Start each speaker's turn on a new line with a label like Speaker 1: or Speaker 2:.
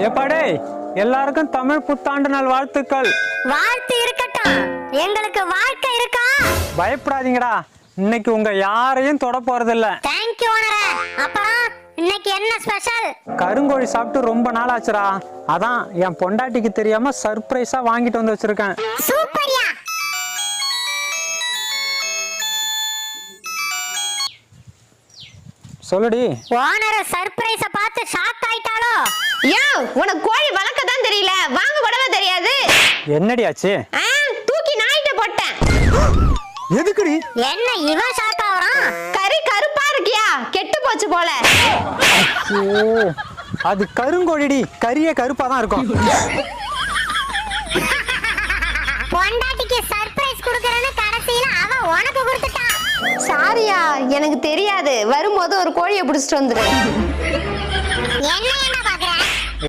Speaker 1: ஏப்பாடே, எல்லாருக்கும் தமிழ் புத்தாண்டு நாள் வாழ்த்துக்கள்.
Speaker 2: வாழ்த்து இருக்கட்டும், எங்களுக்கு வாழ்க்கை இருக்கா?
Speaker 1: பயப்படாதீங்கடா, இன்னைக்கு உங்க யாரையும் தொட போறது இல்ல.
Speaker 2: தேங்க் யூ ஓனரே. அப்புறம் இன்னைக்கு என்ன ஸ்பெஷல்?
Speaker 1: கருங்கோழி சாப்பிட்டு ரொம்ப நாள் ஆச்சுடா. அதான் என் பொண்டாட்டிக்கு தெரியாம சர்ப்ரைஸா வாங்கிட்டு வந்து வச்சிருக்கேன்.
Speaker 2: சூப்பர்யா.
Speaker 1: சொல்லுடி.
Speaker 2: ஓனர் சர்ப்ரைஸ பார்த்து ஷாக் ஆயிட்டாளோ?
Speaker 3: யோ, உனக்கு கோழி வளர்க்க தான் தெரியல, வாங்க கூடவே தெரியாது.
Speaker 1: என்னடி ஆச்சு?
Speaker 3: தூக்கி நாயிட்ட போட்டேன்.
Speaker 1: எதுக்குடி?
Speaker 2: என்ன இவன் ஷாக் ஆவறான்?
Speaker 3: கறி கருப்பா இருக்கியா, கெட்டு போச்சு போல.
Speaker 1: ஓ, அது கருங்கோழிடி, கறியே கருப்பா தான் இருக்கும்.
Speaker 2: பொண்டாட்டிக்கு சர்ப்ரைஸ் கொடுக்கறேன்னு கடைசியில அவ உனக்கு கொடுத்துட்டான்.
Speaker 3: சாரியா, எனக்கு தெரியாது. வரும்போது ஒரு கோழியை பிடிச்சிட்டு வந்துரு.
Speaker 2: என்ன